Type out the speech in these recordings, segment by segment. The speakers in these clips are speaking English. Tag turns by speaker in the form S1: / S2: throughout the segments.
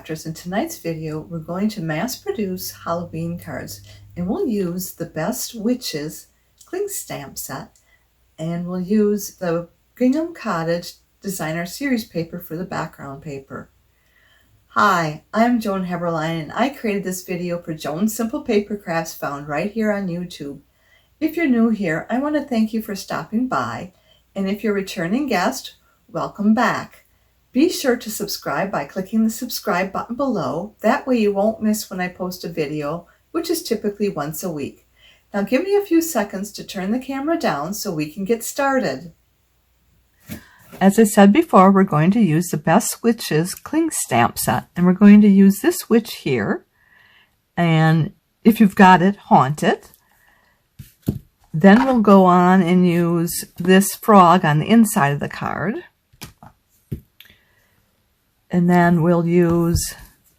S1: Crafters. In tonight's video, we're going to mass produce Halloween cards, and we'll use the Best Witches cling stamp set, and we'll use the Gingham Cottage Designer Series paper for the background paper. Hi, I'm Joan Heberlein, and I created this video for Joan's Simple Paper Crafts found right here on YouTube. If you're new here, I want to thank you for stopping by, and if you're a returning guest, welcome back. Be sure to subscribe by clicking the subscribe button below. That way you won't miss when I post a video, which is typically once a week. Now give me a few seconds to turn the camera down so we can get started. As I said before, we're going to use the Best Witches cling stamp set, and we're going to use this witch here, and if you've got it, haunt it. Then we'll go on and use this frog on the inside of the card. And then we'll use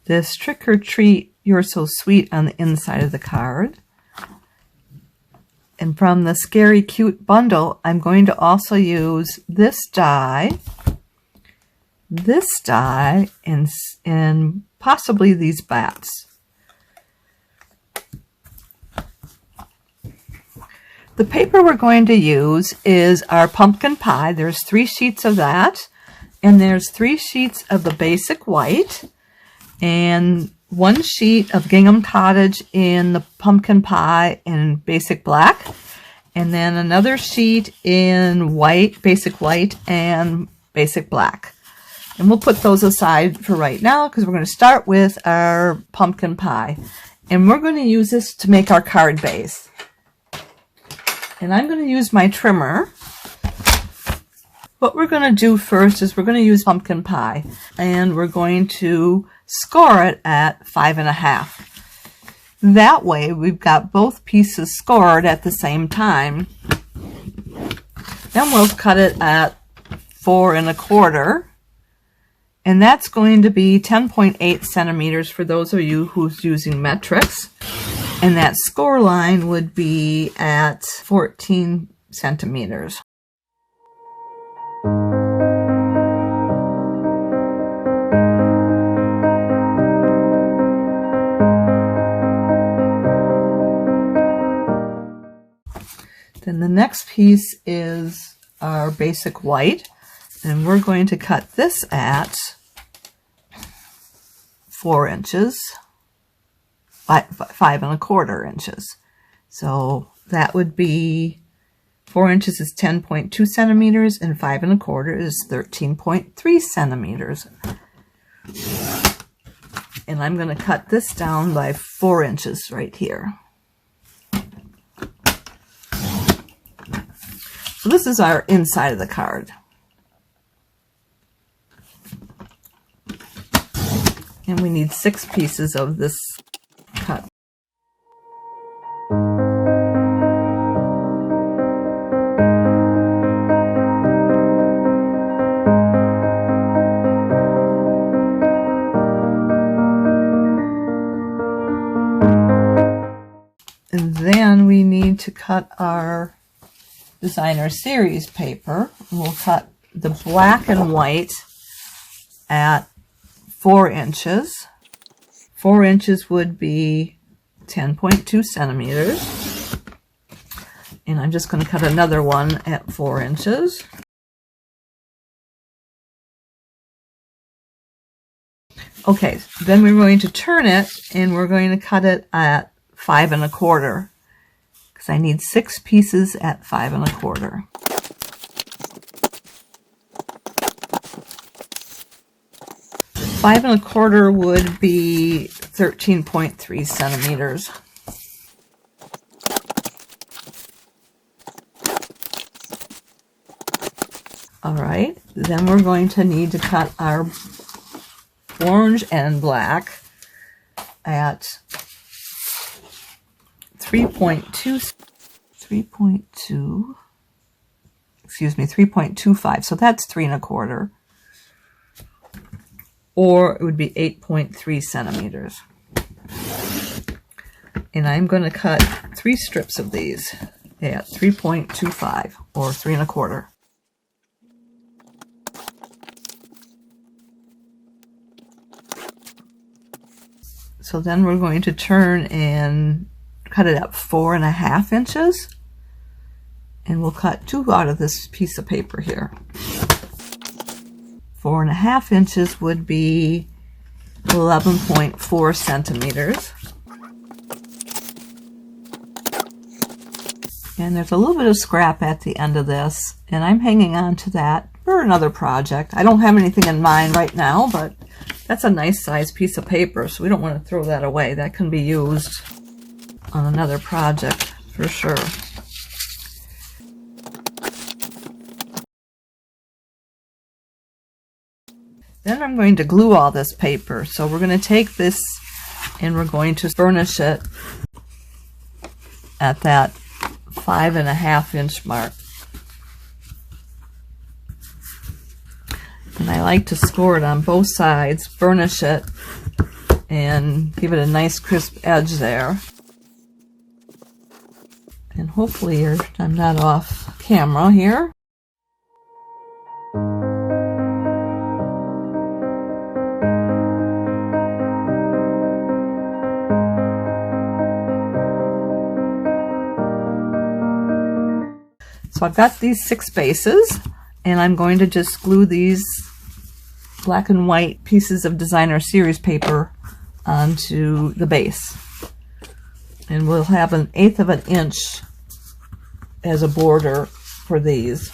S1: this Trick or Treat, You're So Sweet on the inside of the card. And from the Scary Cute bundle, I'm going to also use this die, and possibly these bats. The paper we're going to use is our pumpkin pie. There's 3 sheets of that. And there's 3 sheets of the basic white and 1 sheet of Gingham Cottage in the pumpkin pie in basic black, and then another sheet in white, basic white, and basic black. And we'll put those aside for right now because we're going to start with our pumpkin pie. And we're going to use this to make our card base. And I'm going to use my trimmer. What we're going to do first is we're going to use pumpkin pie, and we're going to score it at 5.5. That way we've got both pieces scored at the same time. Then we'll cut it at 4.25, and that's going to be 10.8 centimeters for those of you who's using metrics. And that score line would be at 14 centimeters. Then the next piece is our basic white, and we're going to cut this at 4 inches, 5.25 inches. So that would be 4 inches is 10.2 centimeters, and 5.25 is 13.3 centimeters. And I'm going to cut this down by 4 inches right here. So this is our inside of the card. And we need 6 pieces of this cut. And then we need to cut our Designer Series paper. We'll cut the black and white at 4 inches. 4 inches would be 10.2 centimeters. And I'm just going to cut another one at 4 inches. Okay, then we're going to turn it, and we're going to cut it at 5.25. I need 6 pieces at 5.25. Five and a quarter would be 13.3 centimeters. All right, then we're going to need to cut our orange and black at 3.25, so that's 3.25, or it would be 8.3 centimeters. And I'm going to cut 3 strips of these at 3.25 or 3.25. So then we're going to turn and cut it up 4.5 inches. And we'll cut 2 out of this piece of paper here. 4.5 inches would be 11.4 centimeters. And there's a little bit of scrap at the end of this, and I'm hanging on to that for another project. I don't have anything in mind right now, but that's a nice size piece of paper, so we don't want to throw that away. That can be used on another project for sure. Then I'm going to glue all this paper. So we're going to take this and we're going to burnish it at that 5.5 inch mark. And I like to score it on both sides, burnish it, and give it a nice crisp edge there. And hopefully I'm not off camera here. So I've got these 6 bases, and I'm going to just glue these black and white pieces of designer series paper onto the base. And we'll have 1/8 of an inch as a border for these.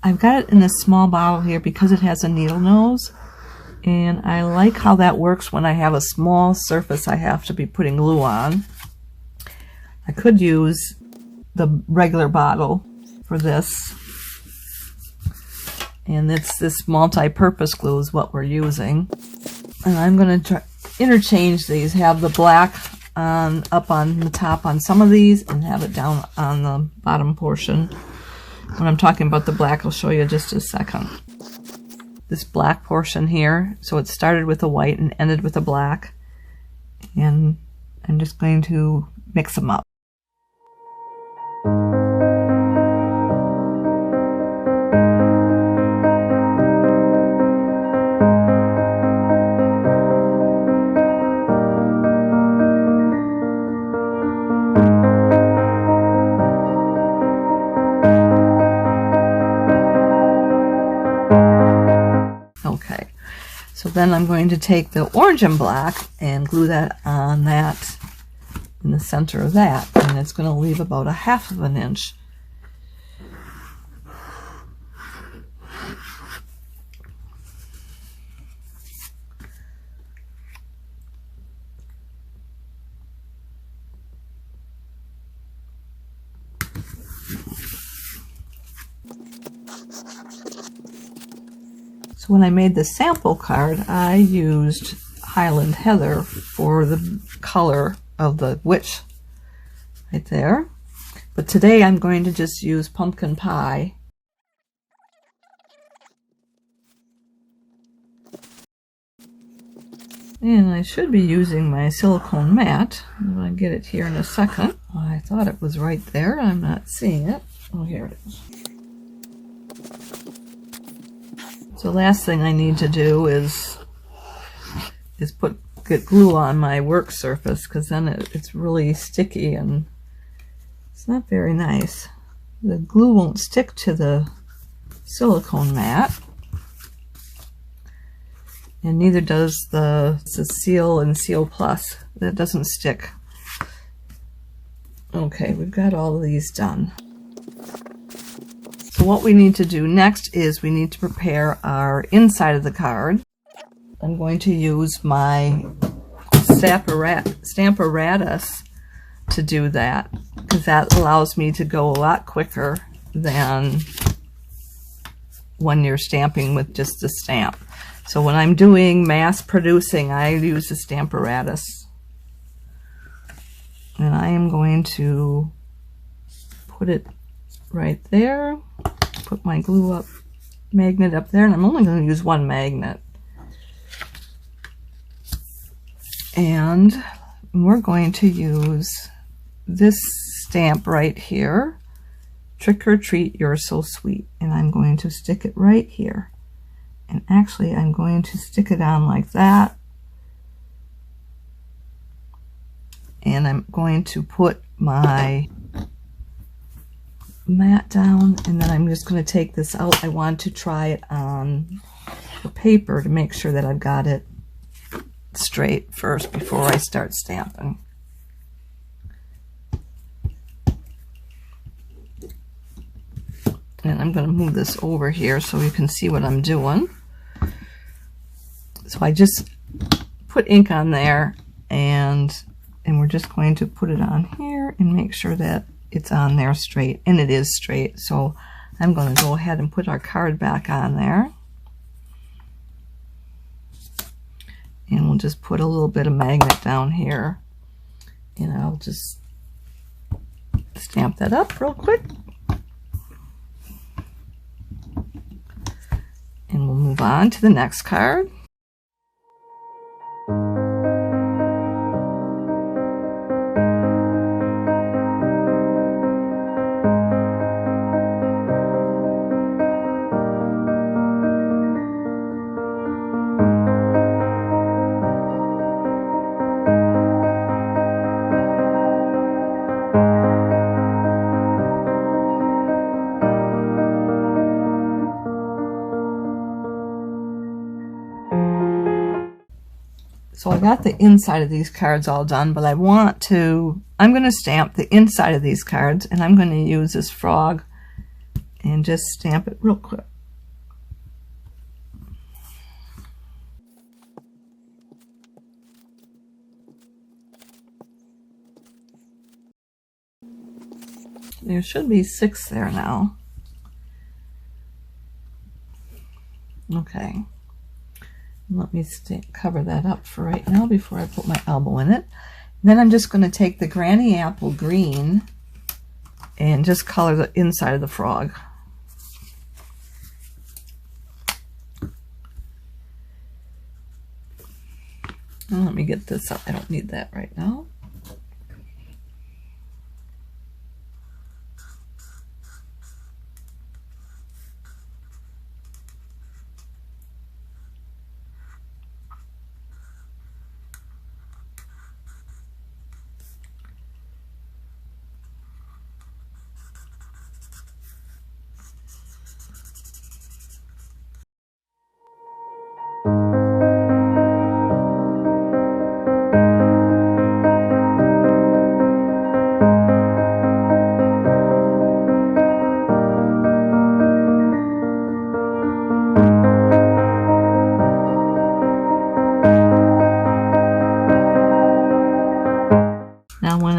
S1: I've got it in a small bottle here because it has a needle nose, and I like how that works when I have a small surface I have to be putting glue on. I could use the regular bottle for this, and it's this multi-purpose glue is what we're using. And I'm going to interchange these, have the black up on the top on some of these and have it down on the bottom portion. When I'm talking about the black, I'll show you in just a second. This black portion here, so it started with a white and ended with a black, and I'm just going to mix them up. Okay, so then I'm going to take the orange and black and glue that on that, in the center of that, and it's going to leave about 1/2 of an inch. So when I made the sample card, I used Highland Heather for the color of the witch right there. But today I'm going to just use pumpkin pie. And I should be using my silicone mat. I'm going to get it here in a second. Oh, I thought it was right there. I'm not seeing it. Oh, here it is. So the last thing I need to do is get glue on my work surface, because then it's really sticky and it's not very nice. The glue won't stick to the silicone mat, and neither does the Seal and Seal Plus. That doesn't stick. Okay, we've got all of these done. So what we need to do next is we need to prepare our inside of the card. I'm going to use my Stamparatus to do that, because that allows me to go a lot quicker than when you're stamping with just a stamp. So when I'm doing mass producing, I use the Stamparatus. And I am going to put it right there, put my glue up magnet up there, and I'm only going to use one magnet. And we're going to use this stamp right here, Trick or Treat, You're So Sweet, and I'm going to stick it right here. And actually I'm going to stick it on like that and I'm going to put my mat down, and then I'm just going to take this out. I want to try it on the paper to make sure that I've got it straight first before I start stamping. And I'm going to move this over here so you can see what I'm doing. So I just put ink on there, and we're just going to put it on here and make sure that it's on there straight, and it is straight. So I'm going to go ahead and put our card back on there, and we'll just put a little bit of magnet down here, and I'll just stamp that up real quick, and we'll move on to the next card. So I got the inside of these cards all done, but I'm going to stamp the inside of these cards, and I'm going to use this frog and just stamp it real quick. There should be 6 there now. Okay. Let me cover that up for right now before I put my elbow in it. Then I'm just going to take the Granny Apple Green and just color the inside of the frog. And let me get this up. I don't need that right now.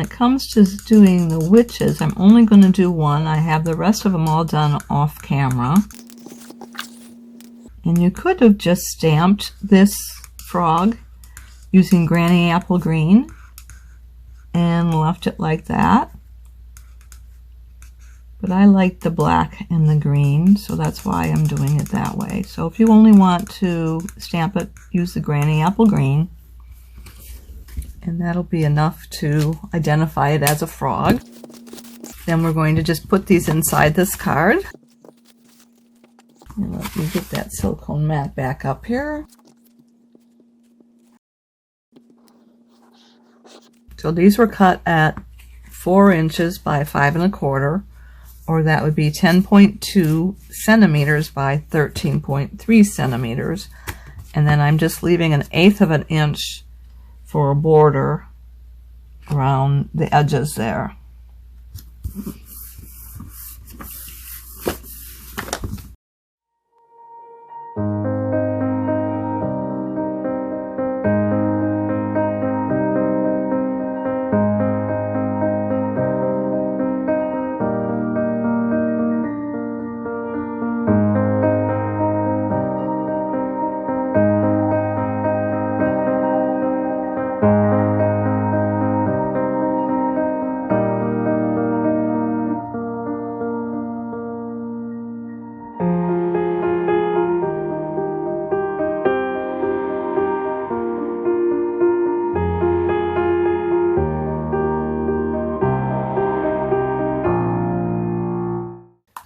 S1: Comes to doing the witches, I'm only going to do one. I have the rest of them all done off camera. And you could have just stamped this frog using Granny Apple Green and left it like that. But I like the black and the green, so that's why I'm doing it that way. So if you only want to stamp it, use the Granny Apple Green. And that'll be enough to identify it as a frog. Then we're going to just put these inside this card. And let me get that silicone mat back up here. So these were cut at 4 inches by 5 1/4, or that would be 10.2 centimeters by 13.3 centimeters. And then I'm just leaving 1/8 of an inch for a border around the edges there.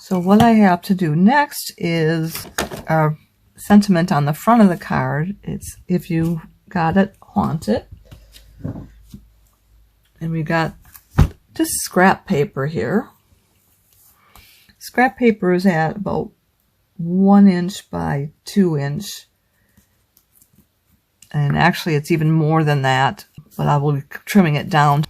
S1: So what I have to do next is our sentiment on the front of the card. It's, if you got it, haunt it. And we got just scrap paper here. Scrap paper is at about 1 inch by 2 inch. And actually it's even more than that, but I will be trimming it down.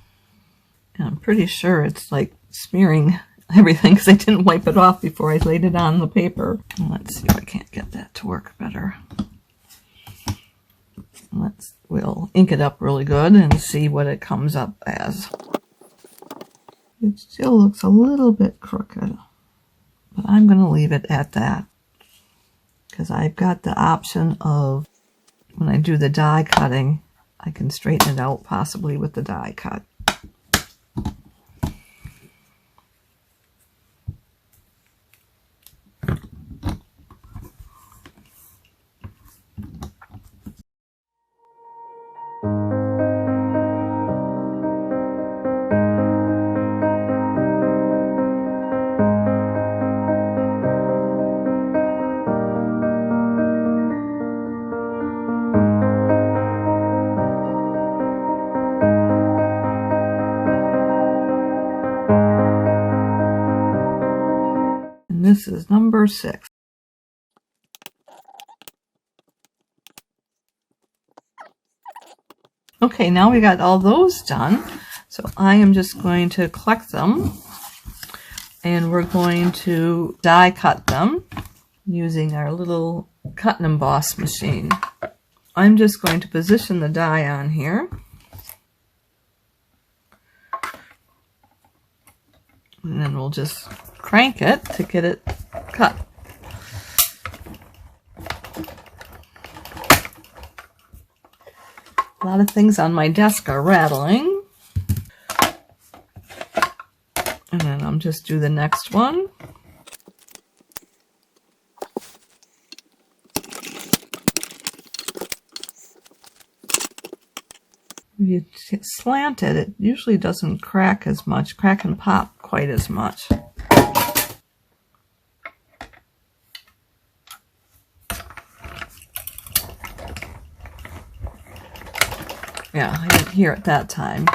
S1: And I'm pretty sure it's like smearing everything because I didn't wipe it off before I laid it on the paper. Let's see if I can't get that to work better. We'll ink it up really good and see what it comes up as. It still looks a little bit crooked, but I'm going to leave it at that because I've got the option of, when I do the die cutting, I can straighten it out possibly with the die cut. This is number 6. Okay, now we got all those done. So I am just going to collect them and we're going to die cut them using our little cut and emboss machine. I'm just going to position the die on here. And then we'll just crank it to get it cut. A lot of things on my desk are rattling. And then I'll just do the next one. If you slant it, it usually doesn't crack as much, crack and pop quite as much. Yeah, I didn't hear it that time.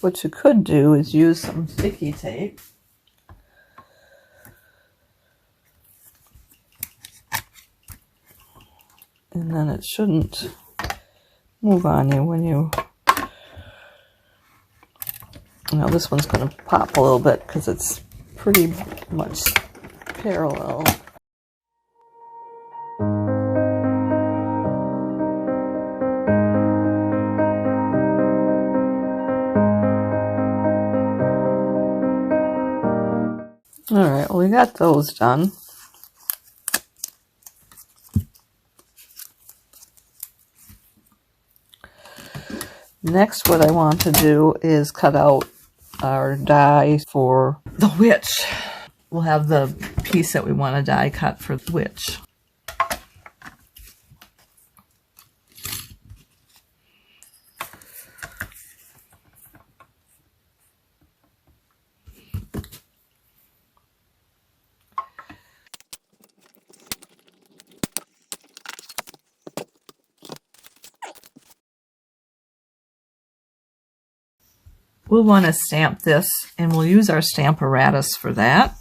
S1: What you could do is use some sticky tape. And then it shouldn't move on you when you... Now this one's going to pop a little bit because it's pretty much parallel. Alright, well we got those done. Next, what I want to do is cut out our die for the witch. We'll have the piece that we want to die cut for the witch. We'll want to stamp this, and we'll use our stamp apparatus for that.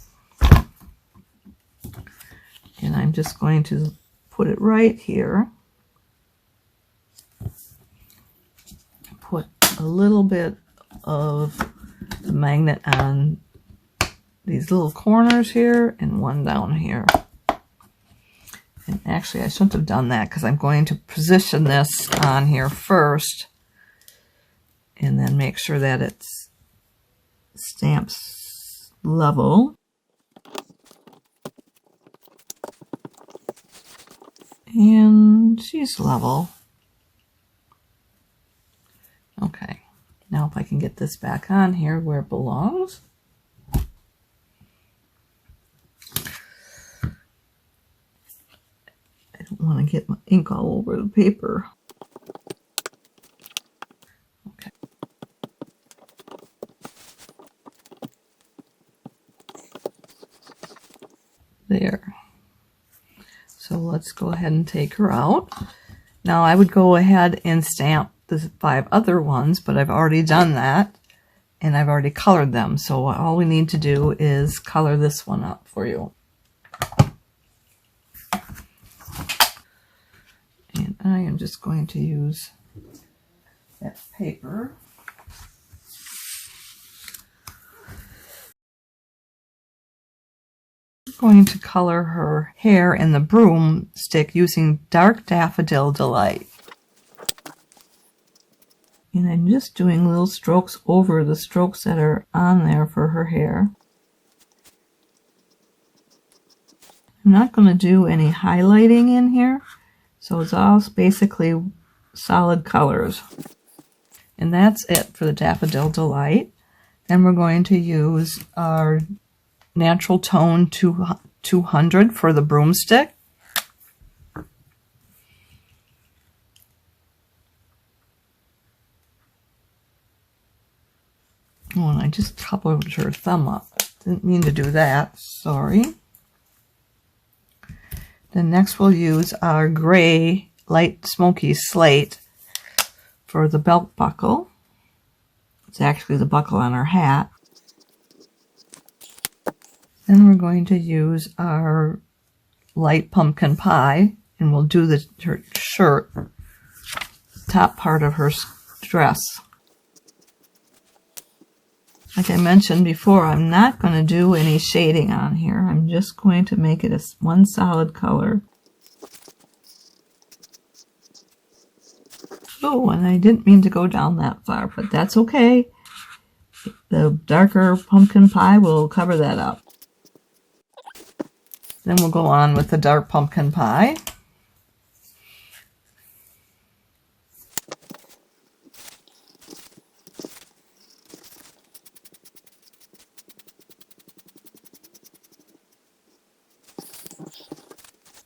S1: And I'm just going to put it right here. Put a little bit of the magnet on these little corners here and one down here. And actually I shouldn't have done that because I'm going to position this on here first and then make sure that it's stamps level. And she's level. Okay, now if I can get this back on here where it belongs. I don't want to get my ink all over the paper.
S2: There. So let's go ahead and take her out. Now I would go ahead and stamp the 5 other ones, but I've already done that and I've already colored them. So all we need to do is color this one up for you. And I am just going to use that paper. I'm going to color her hair in the broomstick using Dark Daffodil Delight. And I'm just doing little strokes over the strokes that are on there for her hair. I'm not going to do any highlighting in here, so it's all basically solid colors. And that's it for the Daffodil Delight. Then we're going to use our Natural Tone 200 for the broomstick. Oh, and I just covered her thumb up. Didn't mean to do that. Sorry. Then next we'll use our gray light smoky slate for the belt buckle. It's actually the buckle on her hat. Then we're going to use our light pumpkin pie, and we'll do her shirt, top part of her dress. Like I mentioned before, I'm not going to do any shading on here. I'm just going to make it one solid color. Oh, and I didn't mean to go down that far, but that's okay. The darker pumpkin pie will cover that up. Then we'll go on with the dark pumpkin pie.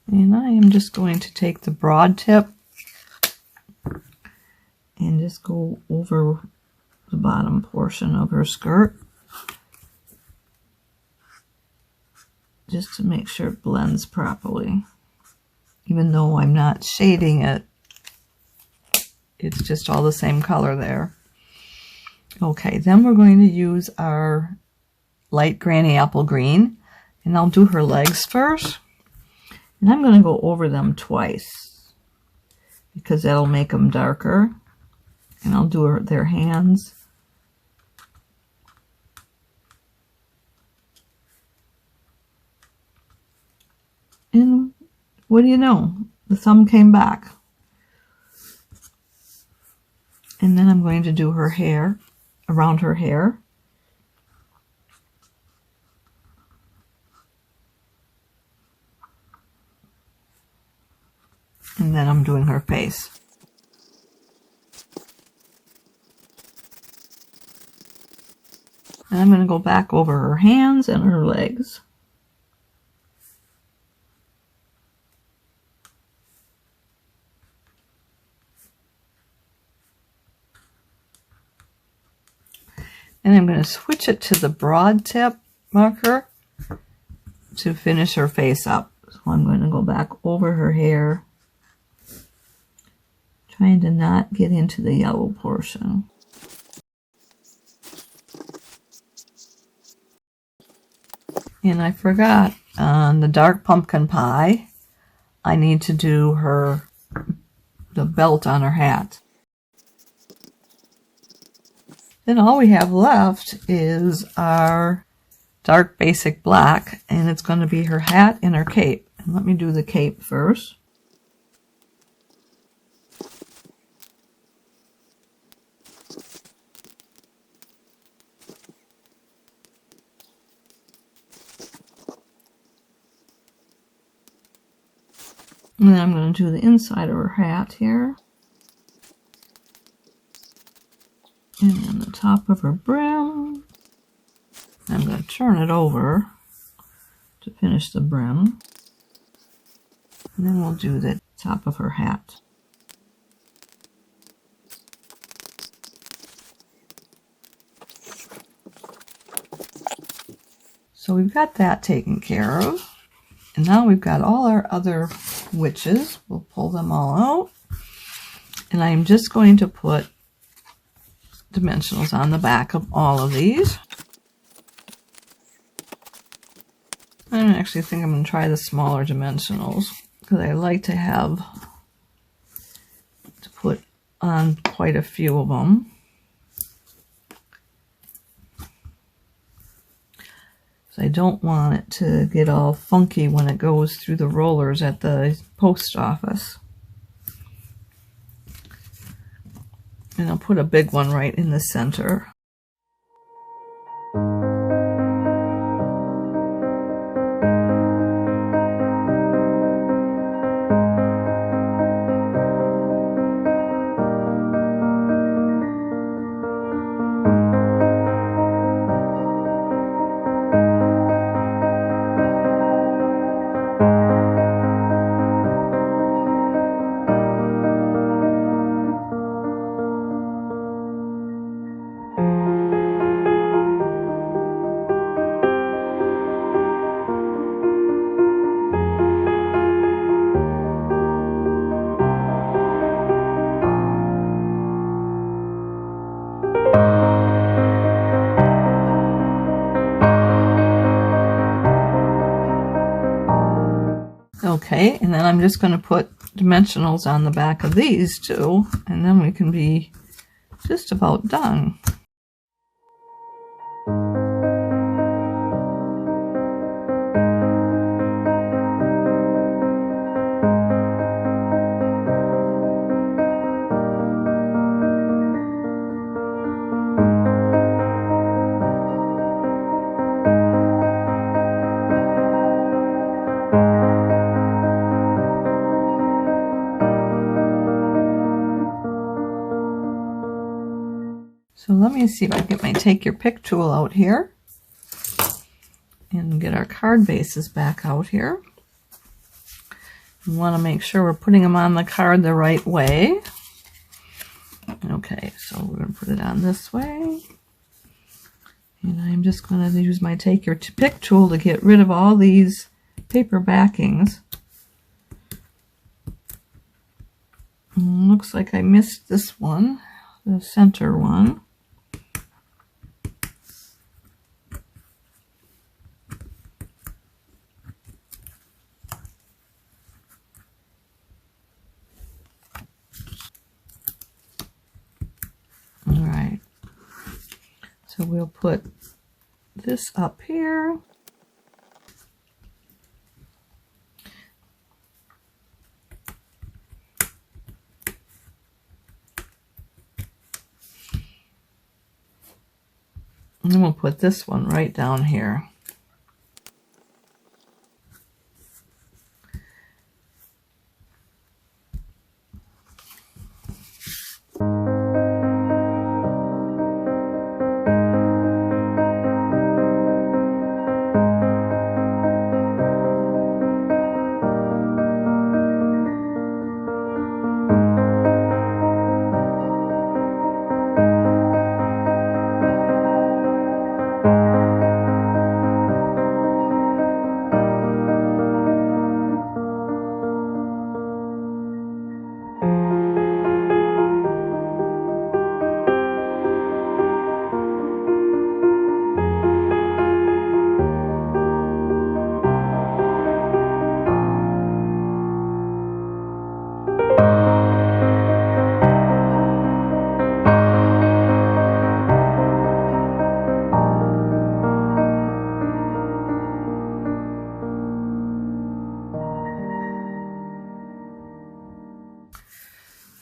S2: And I am just going to take the broad tip and just go over the bottom portion of her skirt, just to make sure it blends properly. Even though I'm not shading it, it's just all the same color there. Okay, then we're going to use our light granny apple green, and I'll do her legs first. And I'm going to go over them twice because that'll make them darker. And I'll do their hands. And what do you know? The thumb came back. And then I'm going to do her hair, around her hair. And then I'm doing her face. And I'm going to go back over her hands and her legs. And I'm going to switch it to the broad tip marker to finish her face up. So I'm going to go back over her hair, trying to not get into the yellow portion. And I forgot, on the dark pumpkin pie, I need to do the belt on her hat. Then all we have left is our dark basic black, and it's going to be her hat and her cape. And let me do the cape first. And then I'm going to do the inside of her hat here. And then the top of her brim. I'm going to turn it over to finish the brim. And then we'll do the top of her hat. So we've got that taken care of. And now we've got all our other witches. We'll pull them all out. And I'm just going to put dimensionals on the back of all of these. I actually think I'm going to try the smaller dimensionals because I like to put on quite a few of them. So I don't want it to get all funky when it goes through the rollers at the post office. And I'll put a big one right in the center. Okay, and then I'm just going to put dimensionals on the back of these two, and then we can be just about done. So let me see if I can get my Take Your Pick tool out here and get our card bases back out here. We want to make sure we're putting them on the card the right way. Okay, so we're going to put it on this way. And I'm just going to use my Take Your Pick tool to get rid of all these paper backings. And looks like I missed this one, the center one. Alright, so we'll put this up here. And then we'll put this one right down here.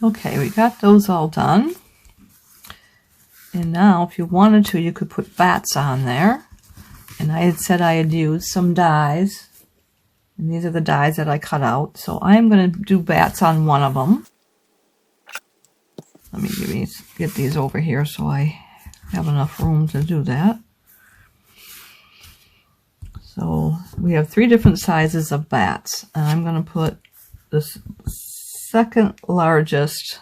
S2: Okay, we got those all done. And now, if you wanted to, you could put bats on there. And I had said I had used some dies. And these are the dies that I cut out. So I'm going to do bats on one of them. Let me get these over here so I have enough room to do that. So we have 3 different sizes of bats. And I'm going to put this second largest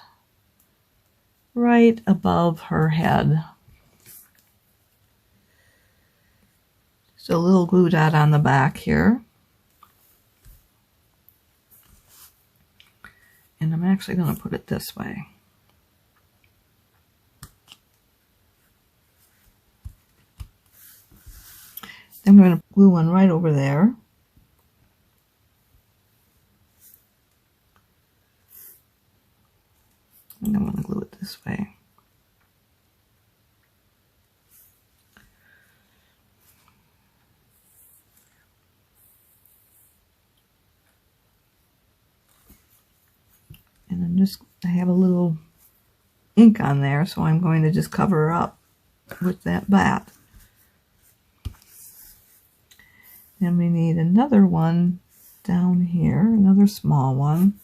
S2: right above her head. Just a little glue dot on the back here. actually going to put it this way. Then we're going to glue one right over there. And I'm going to glue it this way. And I have a little ink on there, so I'm going to just cover her up with that bat. And we need another one down here, another small one.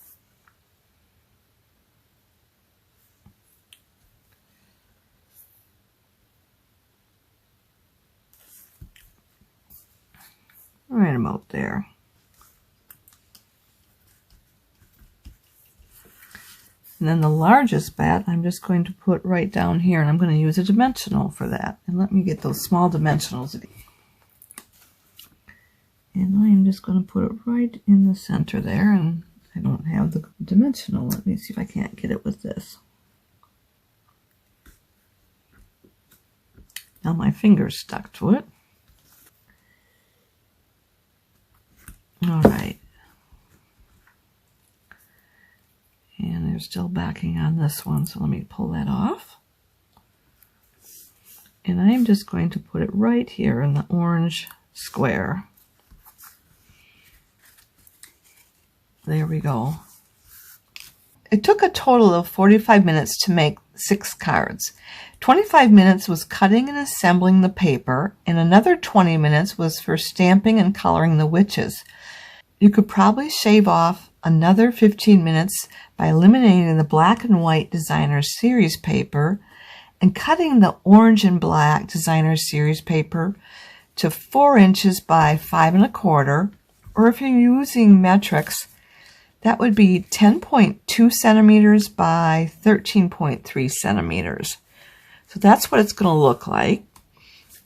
S2: Right about there. And then the largest bat I'm just going to put right down here, and I'm going to use a dimensional for that. And let me get those small dimensionals. And I'm just going to put it right in the center there, and I don't have the dimensional. Let me see if I can't get it with this. Now my finger's stuck to it. All right. And there's still backing on this one, so let me pull that off. And I'm just going to put it right here in the orange square. There we go. It took a total of 45 minutes to make 6 cards. 25 minutes was cutting and assembling the paper, and another 20 minutes was for stamping and coloring the witches. You could probably shave off another 15 minutes by eliminating the black and white designer series paper and cutting the orange and black designer series paper to 4 inches by 5 1/4, or if you're using metrics, that would be 10.2 centimeters by 13.3 centimeters. So that's what it's going to look like.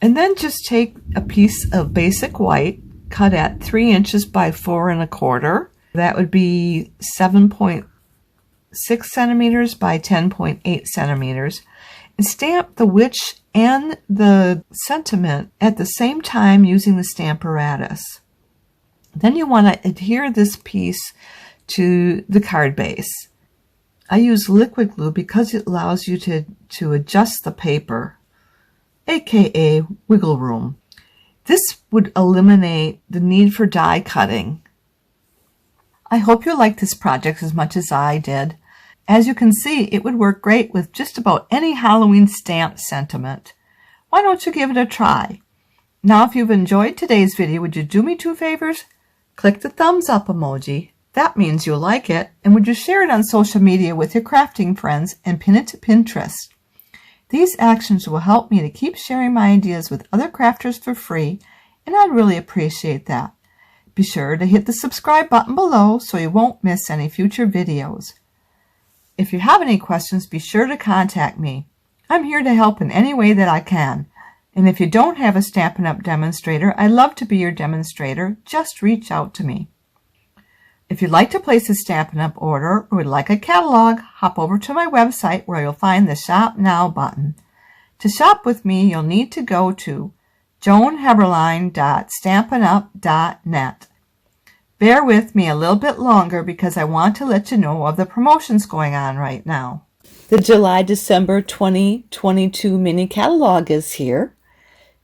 S2: And then just take a piece of basic white, cut at 3 inches by 4 1/4. That would be 7.6 centimeters by 10.8 centimeters. And stamp the witch and the sentiment at the same time using the stamparatus. Then you want to adhere this piece to the card base. I use liquid glue because it allows you to adjust the paper, aka wiggle room. This would eliminate the need for die cutting. I hope you like this project as much as I did. As you can see, it would work great with just about any Halloween stamp sentiment. Why don't you give it a try? Now, if you've enjoyed today's video, would you do me 2 favors? Click the thumbs up emoji. That means you'll like it. And would you share it on social media with your crafting friends and pin it to Pinterest? These actions will help me to keep sharing my ideas with other crafters for free, and I'd really appreciate that. Be sure to hit the subscribe button below so you won't miss any future videos. If you have any questions, be sure to contact me. I'm here to help in any way that I can. And if you don't have a Stampin' Up! Demonstrator, I'd love to be your demonstrator. Just reach out to me. If you'd like to place a Stampin' Up! Order or would like a catalog, hop over to my website where you'll find the Shop Now button. To shop with me, you'll need to go to joanheberlein.stampinup.net. Bear with me a little bit longer because I want to let you know of the promotions going on right now. The July-December 2022 mini catalog is here.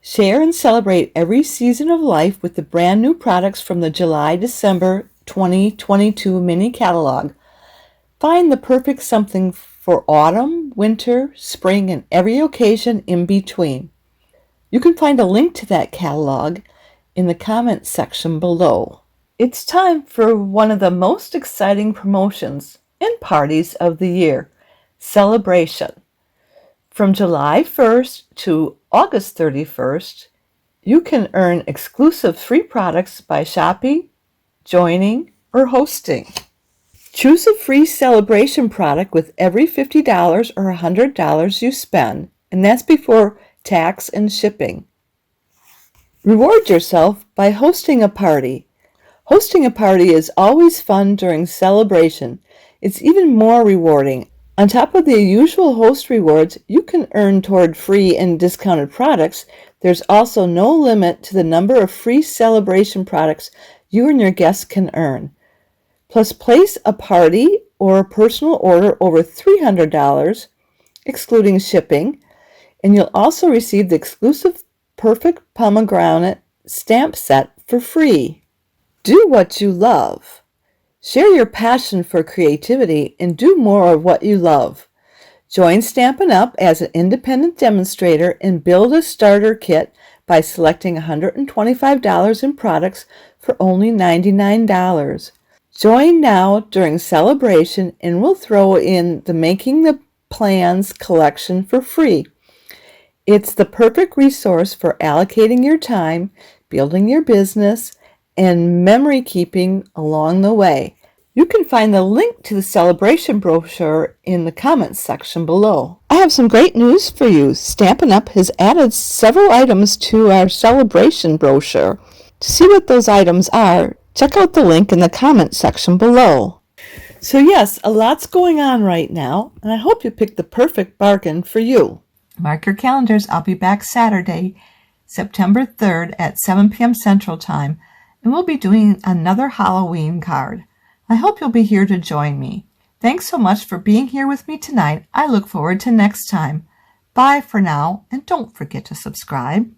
S2: Share and celebrate every season of life with the brand new products from the July-December 2022 mini catalog. Find the perfect something for autumn, winter, spring, and every occasion in between. You can find a link to that catalog in the comments section below. It's time for one of the most exciting promotions and parties of the year, Celebration. From July 1st to August 31st, you can earn exclusive free products by shopping, joining, or hosting. Choose a free Celebration product with every $50 or $100 you spend, and that's before tax and shipping. Reward yourself by hosting a party. Hosting a party is always fun during Celebration. It's even more rewarding. On top of the usual host rewards you can earn toward free and discounted products, there's also no limit to the number of free celebration products you and your guests can earn. Plus, place a party or a personal order over $300, excluding shipping, and you'll also receive the exclusive Perfect Pomegranate stamp set for free. Do what you love. Share your passion for creativity and do more of what you love. Join Stampin' Up! As an independent demonstrator and build a starter kit by selecting $125 in products for only $99. Join now during celebration and we'll throw in the Making the Plans collection for free. It's the perfect resource for allocating your time, building your business, and memory keeping along the way. You can find the link to the celebration brochure in the comments section below. I have some great news for you. Stampin' Up! Has added several items to our celebration brochure. To see what those items are, check out the link in the comments section below. So yes, a lot's going on right now, and I hope you picked the perfect bargain for you. Mark your calendars. I'll be back Saturday, September 3rd at 7 p.m. Central Time, and we'll be doing another Halloween card. I hope you'll be here to join me. Thanks so much for being here with me tonight. I look forward to next time. Bye for now, and don't forget to subscribe.